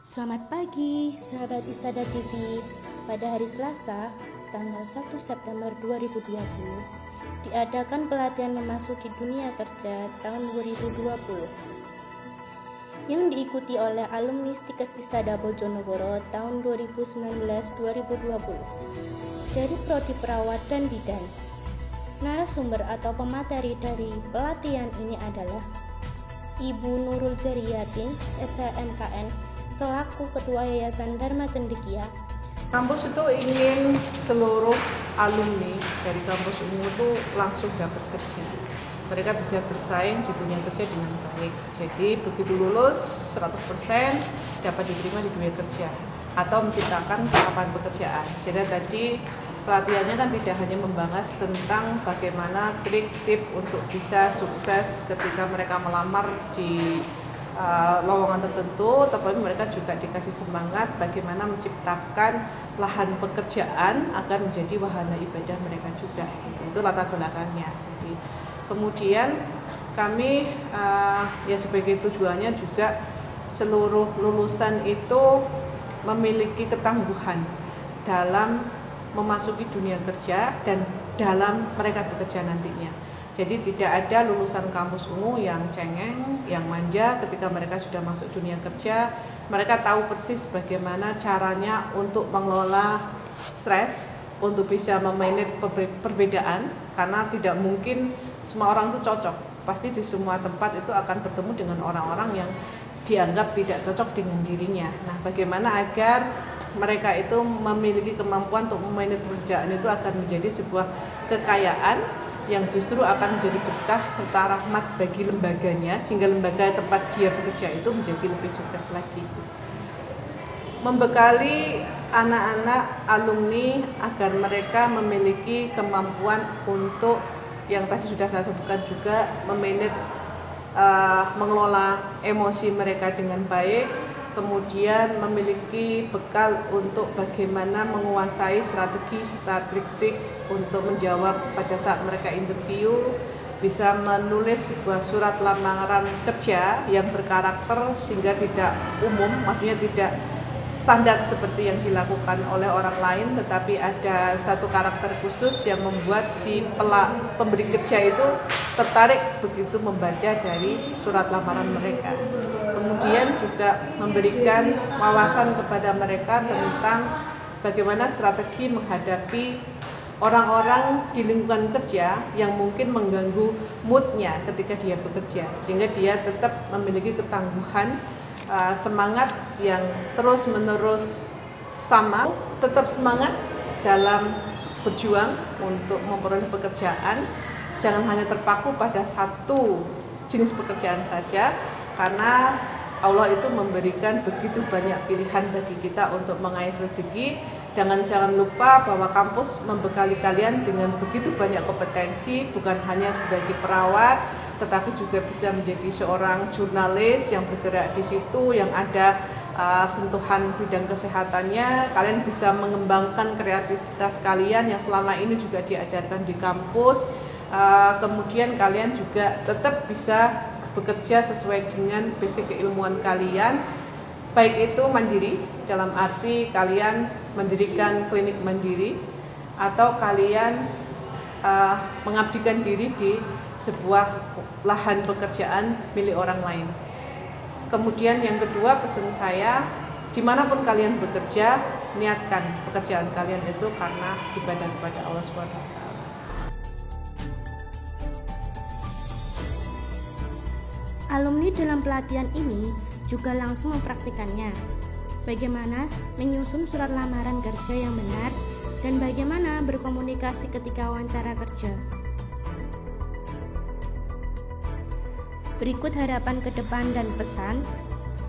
Selamat pagi, sahabat Isada TV. Pada hari Selasa, tanggal 1 September 2020, diadakan pelatihan memasuki dunia kerja tahun 2020 yang diikuti oleh alumni Stikes Isada Bojonegoro tahun 2019-2020 dari Prodi Perawat dan Bidan. Narasumber atau pemateri dari pelatihan ini adalah Ibu Nurul Jariyatin, SHMKN, selaku Ketua Yayasan Dharma Cendekia. Kampus itu ingin seluruh alumni dari kampus umum itu langsung dapat kerja. Mereka bisa bersaing di dunia kerja dengan baik. Jadi begitu lulus 100% dapat diterima di dunia kerja atau menciptakan lapangan pekerjaan. Sehingga tadi pelatihannya kan tidak hanya membahas tentang bagaimana trik-tip untuk bisa sukses ketika mereka melamar di lowongan tertentu, tapi mereka juga dikasih semangat bagaimana menciptakan lahan pekerjaan agar menjadi wahana ibadah mereka juga. Itu latar belakangnya. Jadi, kemudian kami ya sebagai tujuannya juga seluruh lulusan itu memiliki ketangguhan dalam memasuki dunia kerja dan dalam mereka bekerja nantinya. Jadi tidak ada lulusan kampus ungu yang cengeng, yang manja ketika mereka sudah masuk dunia kerja. Mereka tahu persis bagaimana caranya untuk mengelola stres, untuk bisa memanage perbedaan, karena tidak mungkin semua orang itu cocok. Pasti di semua tempat itu akan bertemu dengan orang-orang yang dianggap tidak cocok dengan dirinya. Nah, bagaimana agar mereka itu memiliki kemampuan untuk memanage perbedaan itu akan menjadi sebuah kekayaan yang justru akan menjadi berkah serta rahmat bagi lembaganya, sehingga lembaga tempat dia bekerja itu menjadi lebih sukses lagi. Membekali anak-anak alumni agar mereka memiliki kemampuan untuk yang tadi sudah saya sebutkan juga memanage, mengelola emosi mereka dengan baik, kemudian memiliki bekal untuk bagaimana menguasai strategi serta trik-trik untuk menjawab pada saat mereka interview, bisa menulis sebuah surat lamaran kerja yang berkarakter sehingga tidak umum, maksudnya tidak standar seperti yang dilakukan oleh orang lain, tetapi ada satu karakter khusus yang membuat si pemberi kerja itu tertarik begitu membaca dari surat lamaran mereka. Kemudian juga memberikan wawasan kepada mereka tentang bagaimana strategi menghadapi orang-orang di lingkungan kerja yang mungkin mengganggu moodnya ketika dia bekerja, sehingga dia tetap memiliki ketangguhan, semangat yang terus-menerus sama, tetap semangat dalam berjuang untuk memperoleh pekerjaan. Jangan hanya terpaku pada satu jenis pekerjaan saja, karena Allah itu memberikan begitu banyak pilihan bagi kita untuk mengais rezeki. Jangan lupa bahwa kampus membekali kalian dengan begitu banyak kompetensi, bukan hanya sebagai perawat, tetapi juga bisa menjadi seorang jurnalis yang bergerak di situ, yang ada sentuhan bidang kesehatannya. Kalian bisa mengembangkan kreativitas kalian yang selama ini juga diajarkan di kampus. Kemudian kalian juga tetap bisa bekerja sesuai dengan basic keilmuan kalian, baik itu mandiri dalam arti kalian mendirikan klinik mandiri atau kalian mengabdikan diri di sebuah lahan pekerjaan milik orang lain. Kemudian yang kedua, pesan saya, dimanapun kalian bekerja, niatkan pekerjaan kalian itu karena ibadah kepada Allah SWT. Alumni dalam pelatihan ini juga langsung mempraktikannya. Bagaimana menyusun surat lamaran kerja yang benar dan bagaimana berkomunikasi ketika wawancara kerja. Berikut harapan ke depan dan pesan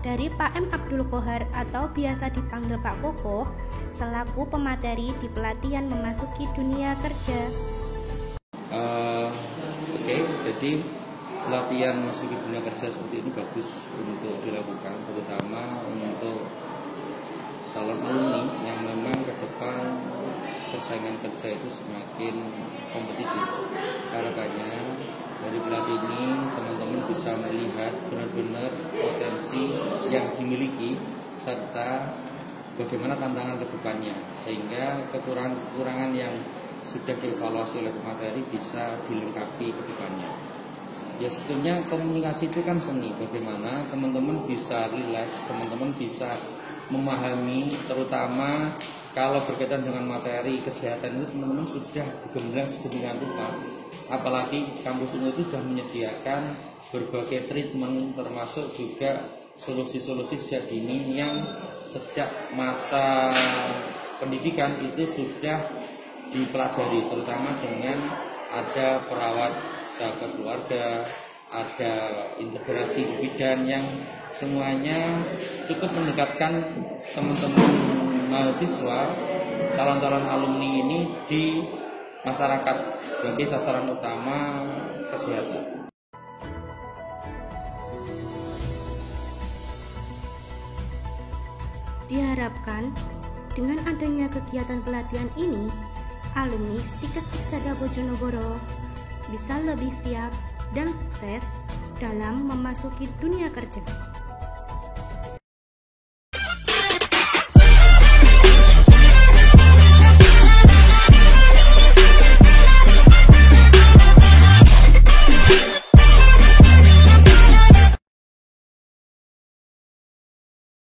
dari Pak M. Abdul Qohar atau biasa dipanggil Pak Koko selaku pemateri di pelatihan memasuki dunia kerja. Jadi pelatihan masuk ke dunia kerja seperti ini bagus untuk dilakukan, terutama untuk calon alumni yang memang ke depan persaingan kerja itu semakin kompetitif. Harapannya dari pelatihan ini teman-teman bisa melihat benar-benar potensi yang dimiliki serta bagaimana tantangan ke depannya, sehingga kekurangan-kekurangan yang sudah dievaluasi oleh pemateri bisa dilengkapi ke depannya. Ya sebetulnya komunikasi itu kan seni, bagaimana teman-teman bisa rileks, teman-teman bisa memahami, terutama kalau berkaitan dengan materi kesehatan itu teman-teman sudah digembleng sedemikian rupa. Apalagi kampus Ungu itu sudah menyediakan berbagai treatment, termasuk juga solusi-solusi sejak dini yang sejak masa pendidikan itu sudah dipelajari, terutama dengan ada perawat sahabat keluarga, ada integrasi di bidan yang semuanya cukup mendekatkan teman-teman mahasiswa, calon-calon alumni ini di masyarakat sebagai sasaran utama kesehatan. Diharapkan dengan adanya kegiatan pelatihan ini, alumni Stikes Iksada Bojonegoro bisa lebih siap dan sukses dalam memasuki dunia kerja.